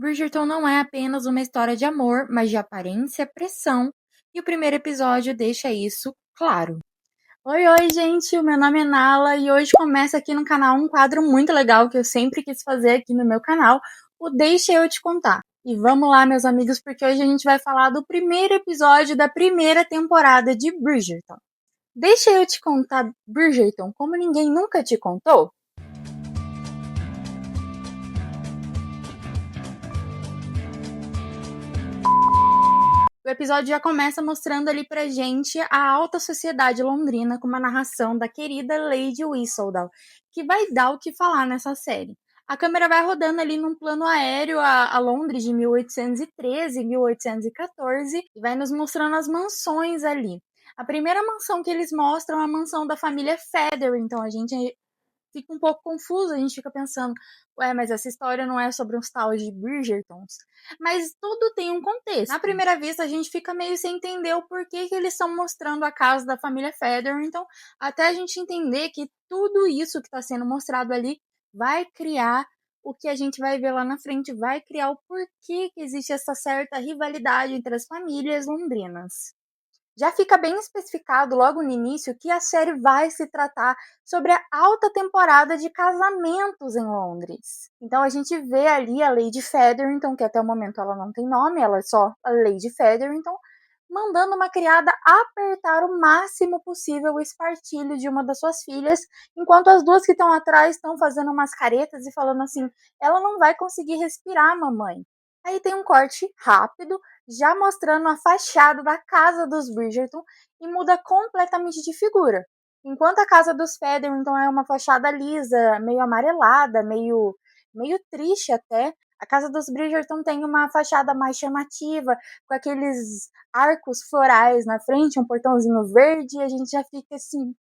Bridgerton não é apenas uma história de amor, mas de aparência, pressão, e o primeiro episódio deixa isso claro. Oi, gente, o meu nome é Nala e hoje começa aqui no canal um quadro muito legal que eu sempre quis fazer aqui no meu canal, o Deixa Eu Te Contar. E vamos lá, meus amigos, porque hoje a gente vai falar do primeiro episódio da primeira temporada de Bridgerton. Deixa eu te contar Bridgerton como ninguém nunca te contou? O episódio já começa mostrando ali pra gente a alta sociedade londrina com uma narração da querida Lady Whistledown, que vai dar o que falar nessa série. A câmera vai rodando ali num plano aéreo a Londres de 1813, 1814 e vai nos mostrando as mansões ali. A primeira mansão que eles mostram é a mansão da família Feather, então a gente fica um pouco confuso, a gente fica pensando, ué, mas essa história não é sobre uns tal de Bridgertons? Mas tudo tem um contexto. Na primeira vista, a gente fica meio sem entender o porquê que eles estão mostrando a casa da família Feather, então até a gente entender que tudo isso que está sendo mostrado ali vai criar o que a gente vai ver lá na frente, vai criar o porquê que existe essa certa rivalidade entre as famílias londrinas. Já fica bem especificado logo no início que a série vai se tratar sobre a alta temporada de casamentos em Londres. Então a gente vê ali a Lady Featherington, que até o momento ela não tem nome, ela é só a Lady Featherington, mandando uma criada apertar o máximo possível o espartilho de uma das suas filhas, enquanto as duas que estão atrás estão fazendo umas caretas e falando assim: ela não vai conseguir respirar, mamãe. Aí tem um corte rápido, já mostrando a fachada da casa dos Bridgerton e muda completamente de figura. Enquanto a casa dos Featherington é uma fachada lisa, meio amarelada, meio triste até, a casa dos Bridgerton tem uma fachada mais chamativa, com aqueles arcos florais na frente, um portãozinho verde, e a gente já fica assim,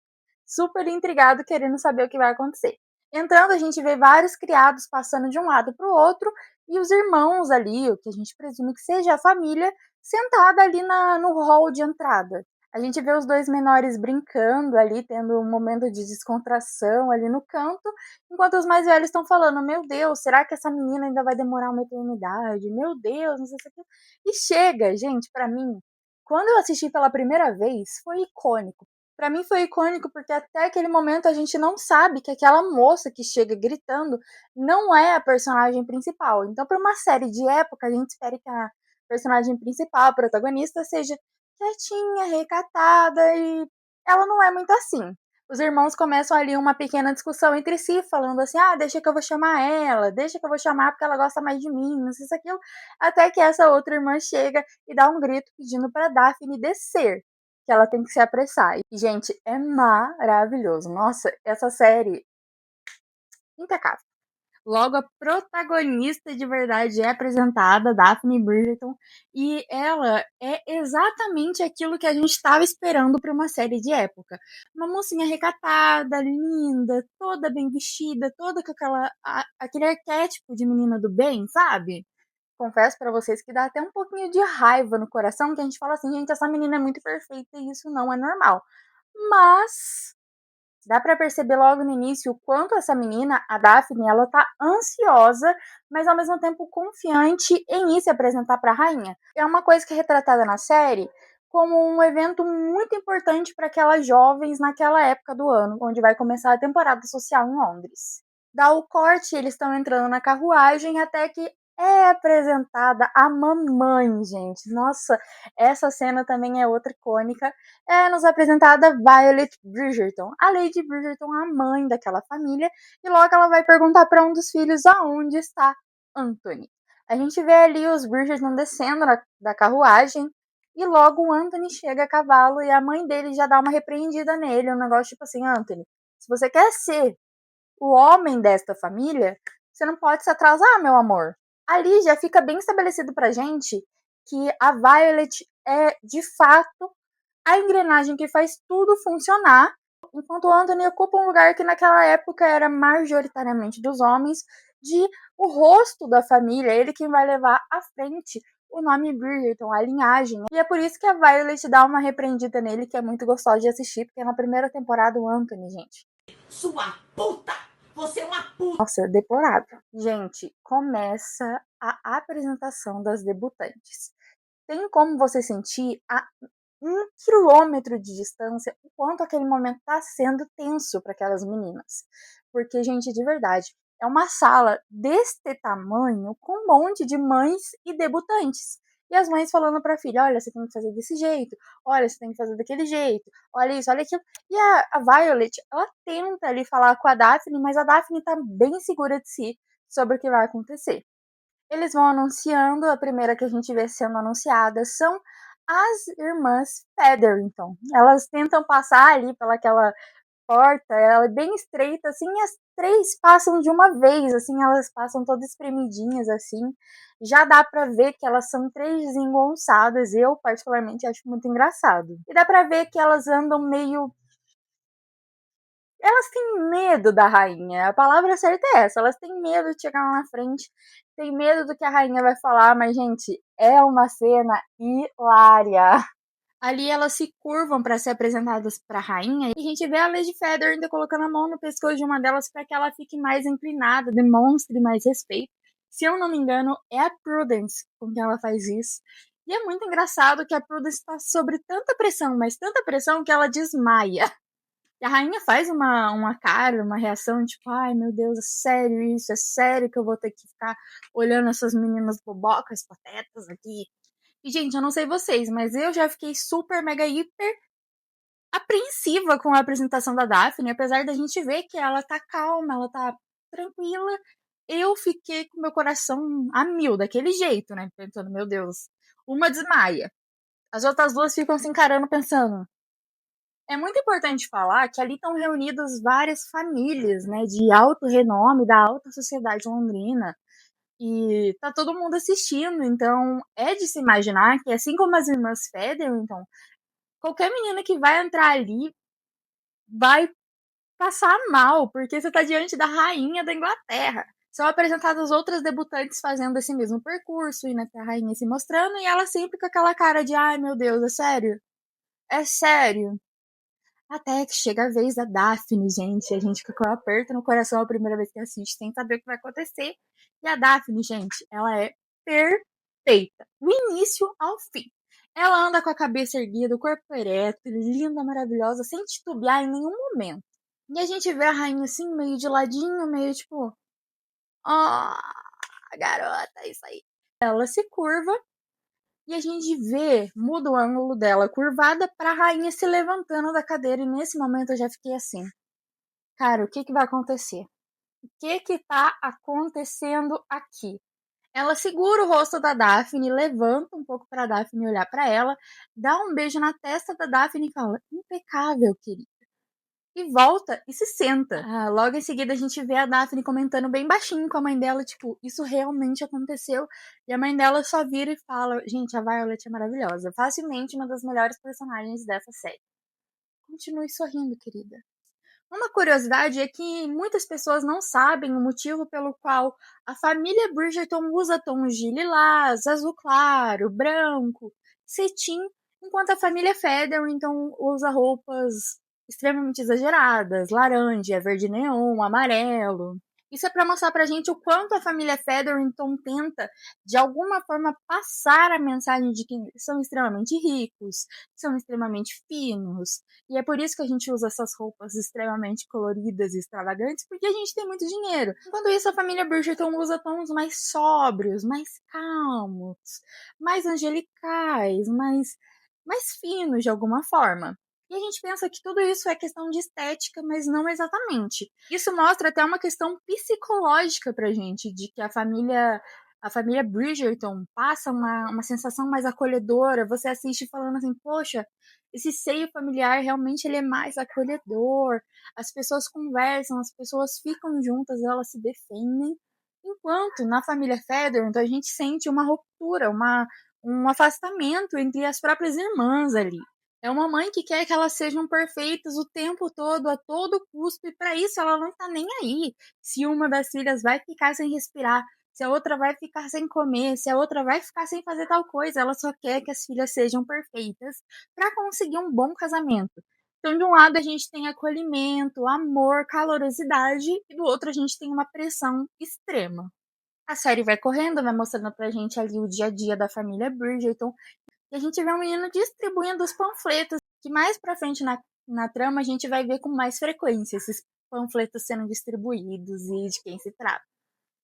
super intrigado, querendo saber o que vai acontecer. Entrando, a gente vê vários criados passando de um lado para o outro, e os irmãos ali, o que a gente presume que seja a família, sentada ali no hall de entrada. A gente vê os dois menores brincando ali, tendo um momento de descontração ali no canto, enquanto os mais velhos estão falando: meu Deus, será que essa menina ainda vai demorar uma eternidade? Meu Deus, não sei o que. E chega, gente, pra mim, quando eu assisti pela primeira vez, foi icônico. Pra mim foi icônico porque até aquele momento a gente não sabe que aquela moça que chega gritando não é a personagem principal. Então, pra uma série de época, a gente espera que a personagem principal, a protagonista, seja quietinha, recatada, e ela não é muito assim. Os irmãos começam ali uma pequena discussão entre si, falando assim: ah, deixa que eu vou chamar ela, deixa que eu vou chamar porque ela gosta mais de mim, não sei se aquilo. Até que essa outra irmã chega e dá um grito pedindo pra Daphne descer, que ela tem que se apressar. E, gente, é maravilhoso. Nossa, essa série impecável. Logo, a protagonista de verdade é apresentada, Daphne Bridgerton, e ela é exatamente aquilo que a gente estava esperando para uma série de época. Uma mocinha recatada, linda, toda bem vestida, toda com aquele arquétipo de menina do bem, sabe? Confesso para vocês que dá até um pouquinho de raiva no coração, que a gente fala assim: gente, essa menina é muito perfeita e isso não é normal. Mas dá para perceber logo no início o quanto essa menina, a Daphne, ela tá ansiosa, mas ao mesmo tempo confiante em ir se apresentar para a rainha. É uma coisa que é retratada na série como um evento muito importante para aquelas jovens naquela época do ano, onde vai começar a temporada social em Londres. Dá o corte, eles estão entrando na carruagem até que é apresentada a mamãe, gente. Nossa, essa cena também é outra icônica. É nos apresentada Violet Bridgerton, a Lady Bridgerton, a mãe daquela família, e logo ela vai perguntar para um dos filhos aonde está Anthony. A gente vê ali os Bridgerton descendo da carruagem, e logo o Anthony chega a cavalo e a mãe dele já dá uma repreendida nele, um negócio tipo assim: Anthony, se você quer ser o homem desta família, você não pode se atrasar, meu amor. Ali já fica bem estabelecido pra gente que a Violet é, de fato, a engrenagem que faz tudo funcionar, enquanto o Anthony ocupa um lugar que naquela época era majoritariamente dos homens, de o rosto da família, ele quem vai levar à frente o nome Bridgerton, a linhagem. E é por isso que a Violet dá uma repreendida nele, que é muito gostosa de assistir, porque na primeira temporada o Anthony, gente, sua puta! Você é uma puta. Nossa, deplorável. Gente, começa a apresentação das debutantes. Tem como você sentir a 1 quilômetro de distância o quanto aquele momento está sendo tenso para aquelas meninas. Porque, gente, de verdade, é uma sala deste tamanho com um monte de mães e debutantes. E as mães falando para a filha: olha, você tem que fazer desse jeito, olha, você tem que fazer daquele jeito, olha isso, olha aquilo. E a Violet, ela tenta ali falar com a Daphne, mas a Daphne tá bem segura de si sobre o que vai acontecer. Eles vão anunciando, a primeira que a gente vê sendo anunciada são as irmãs Featherington. Elas tentam passar ali pelaquela porta, ela é bem estreita, assim, e as três passam de uma vez, assim, elas passam todas espremidinhas, assim. Já dá pra ver que elas são três desengonçadas, eu particularmente acho muito engraçado. E dá pra ver que elas andam meio, elas têm medo da rainha. A palavra certa é essa. Elas têm medo de chegar lá na frente, têm medo do que a rainha vai falar, mas, gente, é uma cena hilária. Ali elas se curvam para ser apresentadas para a rainha e a gente vê a Lady Feather ainda colocando a mão no pescoço de uma delas para que ela fique mais inclinada, demonstre mais respeito. Se eu não me engano, é a Prudence com quem ela faz isso. E é muito engraçado que a Prudence está sob tanta pressão, mas tanta pressão que ela desmaia. E a rainha faz uma cara, uma reação, tipo, ai meu Deus, é sério isso? É sério que eu vou ter que ficar olhando essas meninas bobocas, patetas aqui? E, gente, eu não sei vocês, mas eu já fiquei super, mega, hiper apreensiva com a apresentação da Daphne, apesar da gente ver que ela tá calma, ela tá tranquila. Eu fiquei com meu coração a mil, daquele jeito, né? Pensando, meu Deus, uma desmaia. As outras duas ficam se encarando, pensando, é muito importante falar que ali estão reunidas várias famílias, né, de alto renome, da alta sociedade londrina, e tá todo mundo assistindo, então é de se imaginar que, assim como as irmãs Featherington, qualquer menina que vai entrar ali vai passar mal, porque você tá diante da rainha da Inglaterra. São apresentadas outras debutantes fazendo esse mesmo percurso, e né, a rainha se mostrando, e ela sempre com aquela cara de, ai meu Deus, é sério? É sério? Até que chega a vez da Daphne, gente. A gente fica com um aperto no coração a primeira vez que assiste, sem saber o que vai acontecer. E a Daphne, gente, ela é perfeita. Do início ao fim. Ela anda com a cabeça erguida, o corpo ereto, linda, maravilhosa, sem titubear em nenhum momento. E a gente vê a rainha assim, meio de ladinho, meio tipo, ó, oh, garota, é isso aí. Ela se curva e a gente vê, muda o ângulo dela curvada pra rainha se levantando da cadeira. E nesse momento eu já fiquei assim, cara, o que que vai acontecer? O que que tá acontecendo aqui? Ela segura o rosto da Daphne, levanta um pouco pra Daphne olhar pra ela, dá um beijo na testa da Daphne e fala, impecável, querida. E volta e se senta. Logo em seguida a gente vê a Daphne comentando bem baixinho com a mãe dela, tipo, isso realmente aconteceu. E a mãe dela só vira e fala, gente, a Violet é maravilhosa, facilmente uma das melhores personagens dessa série. Continue sorrindo, querida. Uma curiosidade é que muitas pessoas não sabem o motivo pelo qual a família Bridgerton usa tons de lilás, azul claro, branco, cetim, enquanto a família Featherington usa roupas extremamente exageradas, laranja, verde neon, amarelo. Isso é para mostrar pra gente o quanto a família Featherington tenta, de alguma forma, passar a mensagem de que são extremamente ricos, são extremamente finos, e é por isso que a gente usa essas roupas extremamente coloridas e extravagantes, porque a gente tem muito dinheiro. Enquanto isso, a família Bridgerton usa tons mais sóbrios, mais calmos, mais angelicais, mais finos de alguma forma. E a gente pensa que tudo isso é questão de estética, mas não exatamente. Isso mostra até uma questão psicológica pra gente, de que a família Bridgerton passa uma sensação mais acolhedora. Você assiste falando assim, poxa, esse seio familiar realmente ele é mais acolhedor. As pessoas conversam, as pessoas ficam juntas, elas se defendem. Enquanto na família Featherington a gente sente uma ruptura, um afastamento entre as próprias irmãs ali. É uma mãe que quer que elas sejam perfeitas o tempo todo, a todo custo, e para isso ela não tá nem aí se uma das filhas vai ficar sem respirar, se a outra vai ficar sem comer, se a outra vai ficar sem fazer tal coisa. Ela só quer que as filhas sejam perfeitas para conseguir um bom casamento. Então, de um lado, a gente tem acolhimento, amor, calorosidade, e do outro, a gente tem uma pressão extrema. A série vai correndo, vai mostrando pra gente ali o dia a dia da família Bridgerton, e a gente vê um menino distribuindo os panfletos, que mais pra frente na trama a gente vai ver com mais frequência esses panfletos sendo distribuídos e de quem se trata.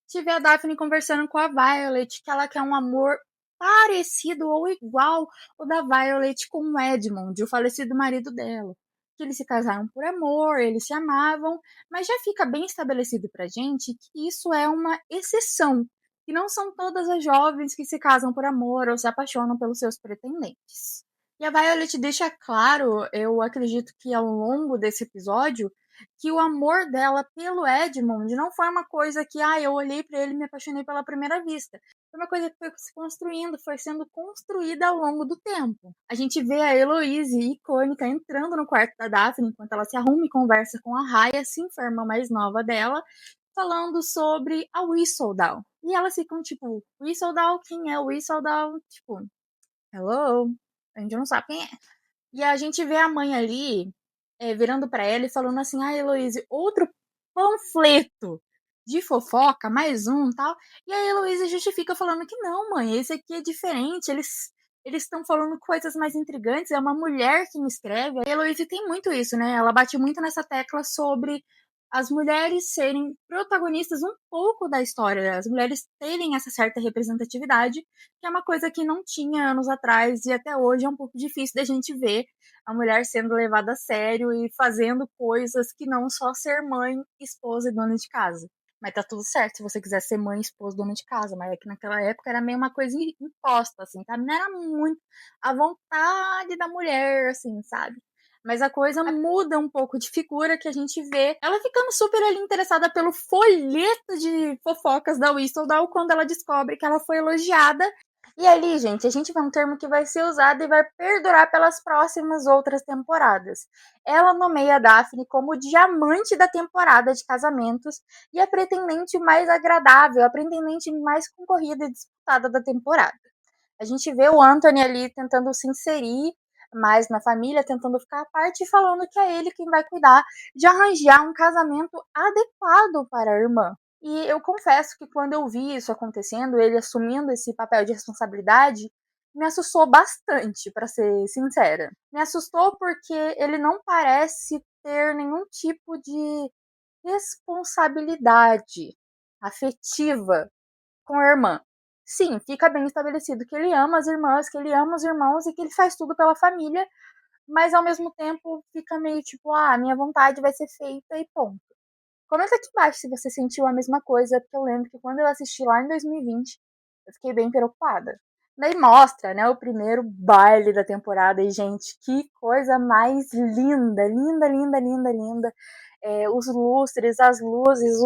Tive a Daphne conversando com a Violet, que ela quer um amor parecido ou igual o da Violet com o Edmund, o falecido marido dela. Que eles se casaram por amor, eles se amavam, mas já fica bem estabelecido pra gente que isso é uma exceção, que não são todas as jovens que se casam por amor ou se apaixonam pelos seus pretendentes. E a Violet deixa claro, eu acredito que ao longo desse episódio, que o amor dela pelo Edmund não foi uma coisa que, eu olhei para ele e me apaixonei pela primeira vista. Foi uma coisa que foi se construindo, foi sendo construída ao longo do tempo. A gente vê a Heloise, icônica, entrando no quarto da Daphne enquanto ela se arruma e conversa com a Raya, assim, foi a irmã mais nova dela, falando sobre a Whistledown. E elas ficam tipo, Whistledown, quem é o Whistledown? Tipo, hello? A gente não sabe quem é. E a gente vê a mãe ali, virando pra ela e falando assim: Heloísa, outro panfleto de fofoca, mais um tal. E a Heloísa justifica falando que não, mãe, esse aqui é diferente, eles estão falando coisas mais intrigantes, é uma mulher que me escreve. A Heloísa tem muito isso, né? Ela bate muito nessa tecla sobre as mulheres serem protagonistas um pouco da história, as mulheres terem essa certa representatividade, que é uma coisa que não tinha anos atrás e até hoje é um pouco difícil da gente ver a mulher sendo levada a sério e fazendo coisas que não só ser mãe, esposa e dona de casa. Mas tá tudo certo se você quiser ser mãe, esposa, dona de casa. Mas é que naquela época era meio uma coisa imposta, assim, tá? Não era muito a vontade da mulher, assim, sabe? Mas a coisa muda um pouco de figura que a gente vê ela ficando super ali interessada pelo folheto de fofocas da Whistledown quando ela descobre que ela foi elogiada. E ali, gente, a gente vê um termo que vai ser usado e vai perdurar pelas próximas outras temporadas. Ela nomeia a Daphne como o diamante da temporada de casamentos e a pretendente mais agradável, a pretendente mais concorrida e disputada da temporada. A gente vê o Anthony ali tentando se inserir mais na família, tentando ficar à parte e falando que é ele quem vai cuidar de arranjar um casamento adequado para a irmã. E eu confesso que quando eu vi isso acontecendo, ele assumindo esse papel de responsabilidade, me assustou bastante, para ser sincera. Me assustou porque ele não parece ter nenhum tipo de responsabilidade afetiva com a irmã. Sim, fica bem estabelecido que ele ama as irmãs, que ele ama os irmãos e que ele faz tudo pela família, mas ao mesmo tempo fica meio tipo, minha vontade vai ser feita e ponto. Comenta aqui embaixo se você sentiu a mesma coisa, porque eu lembro que quando eu assisti lá em 2020, eu fiquei bem preocupada. Daí mostra, né, o primeiro baile da temporada e, gente, que coisa mais linda, linda, linda, linda, linda. Os lustres, as luzes,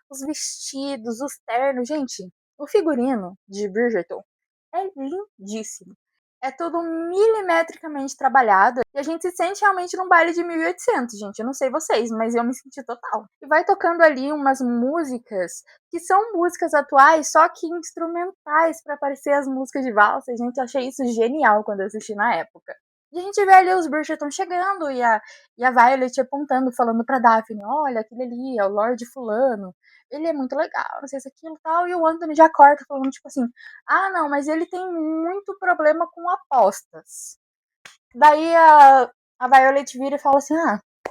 os vestidos, os ternos, gente, o figurino de Bridgerton é lindíssimo. É tudo milimetricamente trabalhado e a gente se sente realmente num baile de 1800, gente. Eu não sei vocês, mas eu me senti total. E vai tocando ali umas músicas que são músicas atuais, só que instrumentais para parecer as músicas de valsa. Gente, eu achei isso genial quando eu assisti na época. E a gente vê ali os Bridgerton chegando e a Violet apontando, falando pra Daphne, olha, aquele ali é o Lord Fulano, ele é muito legal, não sei se aquilo e tal, e o Anthony já corta falando, tipo assim, não, mas ele tem muito problema com apostas. Daí a Violet vira e fala assim,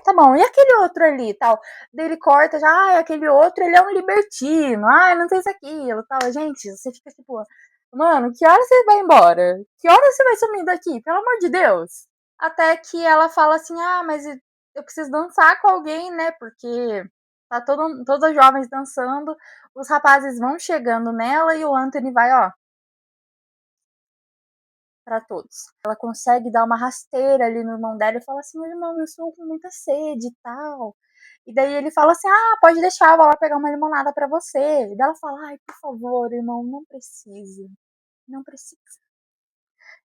tá bom, e aquele outro ali e tal? Daí ele corta já, aquele outro, ele é um libertino, não sei se aquilo tal. Gente, você fica tipo, mano, que hora você vai embora? Que hora você vai sumir daqui? Pelo amor de Deus. Até que ela fala assim, mas eu preciso dançar com alguém, né? Porque tá todas as jovens dançando, os rapazes vão chegando nela e o Anthony vai, para todos. Ela consegue dar uma rasteira ali no irmão dela e fala assim, meu irmão, eu estou com muita sede e tal. E daí ele fala assim, pode deixar, eu vou lá pegar uma limonada para você. E daí ela fala, por favor, irmão, não precisa. Não precisa.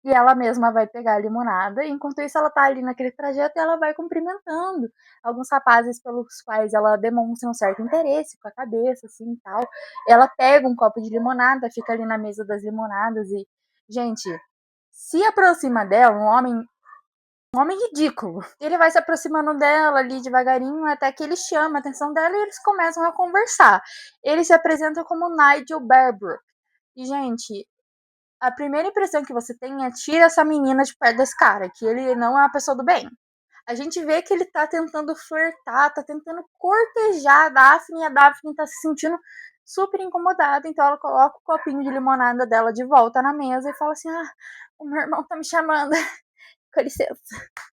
E ela mesma vai pegar a limonada, e enquanto isso ela tá ali naquele trajeto e ela vai cumprimentando alguns rapazes pelos quais ela demonstra um certo interesse com a cabeça, assim, e tal. Ela pega um copo de limonada, fica ali na mesa das limonadas e, gente, se aproxima dela, um homem um homem ridículo. Ele vai se aproximando dela ali devagarinho, até que ele chama a atenção dela e eles começam a conversar. Ele se apresenta como Nigel Berbrook. E, gente, a primeira impressão que você tem é: tira essa menina de perto desse cara, que ele não é uma pessoa do bem. A gente vê que ele tá tentando flertar, tá tentando cortejar a Daphne, e a Daphne tá se sentindo super incomodada, então ela coloca o copinho de limonada dela de volta na mesa e fala assim: ah, o meu irmão tá me chamando, com licença,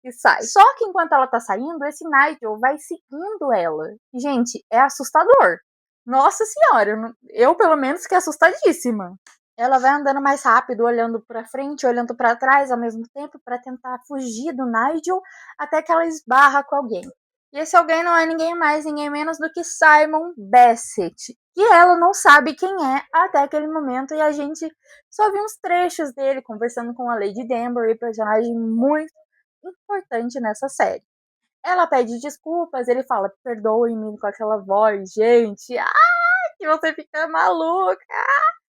e sai. Só que enquanto ela tá saindo, esse Nigel vai seguindo ela. E, gente, é assustador. Nossa senhora, eu pelo menos fiquei assustadíssima. Ela vai andando mais rápido, olhando pra frente, olhando pra trás ao mesmo tempo, pra tentar fugir do Nigel, até que ela esbarra com alguém. E esse alguém não é ninguém mais, ninguém menos do que Simon Bassett. E ela não sabe quem é até aquele momento, e a gente só viu uns trechos dele conversando com a Lady Danbury, personagem muito importante nessa série. Ela pede desculpas, ele fala: perdoe-me, com aquela voz, gente, que você fica maluca.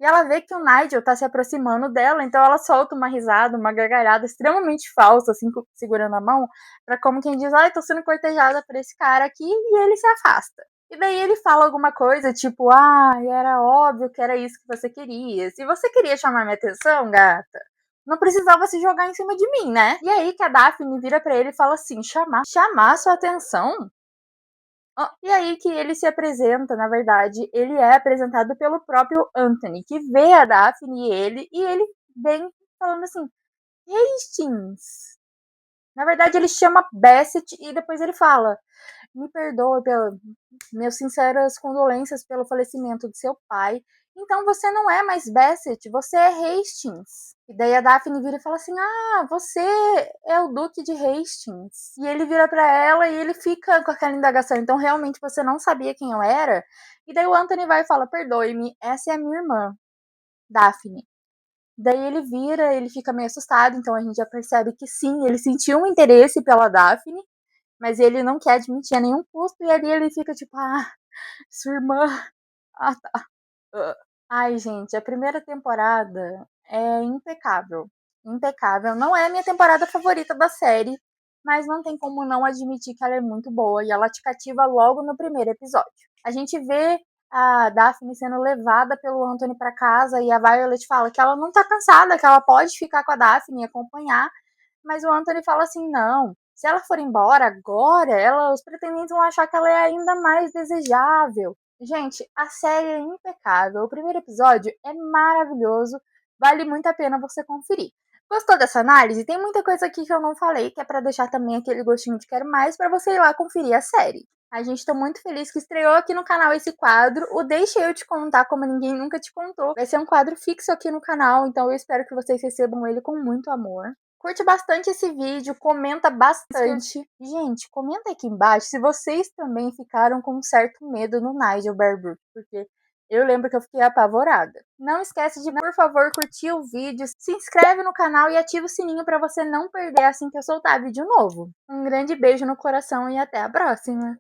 E ela vê que o Nigel tá se aproximando dela, então ela solta uma risada, uma gargalhada extremamente falsa, assim, segurando a mão, pra como quem diz: ai, tô sendo cortejada por esse cara aqui, e ele se afasta. E daí ele fala alguma coisa, tipo: ah, era óbvio que era isso que você queria. Se você queria chamar minha atenção, gata, não precisava se jogar em cima de mim, né? E aí que a Daphne vira pra ele e fala assim: chamar sua atenção? E aí que ele se apresenta, na verdade, ele é apresentado pelo próprio Anthony, que vê a Daphne e ele vem falando assim: Hastings. Na verdade, ele chama Bassett e depois ele fala: me perdoe pelas minhas sinceras condolências pelo falecimento de seu pai. Então você não é mais Bassett, você é Hastings. E daí a Daphne vira e fala assim: ah, você é o Duque de Hastings. E ele vira pra ela e ele fica com aquela indagação: então realmente você não sabia quem eu era? E daí o Anthony vai e fala: perdoe-me, essa é a minha irmã, Daphne. Daí ele vira, ele fica meio assustado, então a gente já percebe que sim, ele sentiu um interesse pela Daphne, mas ele não quer admitir a nenhum custo, e ali ele fica tipo: ah, sua irmã. Ah, tá. Ai, gente, a primeira temporada é impecável. Impecável. Não é a minha temporada favorita da série, mas não tem como não admitir que ela é muito boa e ela te cativa logo no primeiro episódio. A gente vê a Daphne sendo levada pelo Anthony para casa e a Violet fala que ela não tá cansada, que ela pode ficar com a Daphne e acompanhar, mas o Anthony fala assim: não, se ela for embora agora, os pretendentes vão achar que ela é ainda mais desejável. Gente, a série é impecável. O primeiro episódio é maravilhoso. Vale muito a pena você conferir. Gostou dessa análise? Tem muita coisa aqui que eu não falei, que é para deixar também aquele gostinho de quero mais para você ir lá conferir a série. A gente tá muito feliz que estreou aqui no canal esse quadro, o Deixa Eu Te Contar Como Ninguém Nunca Te Contou. Vai ser um quadro fixo aqui no canal, então eu espero que vocês recebam ele com muito amor. Curte bastante esse vídeo, comenta bastante. Gente, comenta aqui embaixo se vocês também ficaram com um certo medo no Nigel Berbrook, porque eu lembro que eu fiquei apavorada. Não esquece de, por favor, curtir o vídeo, se inscreve no canal e ativa o sininho para você não perder assim que eu soltar vídeo novo. Um grande beijo no coração e até a próxima!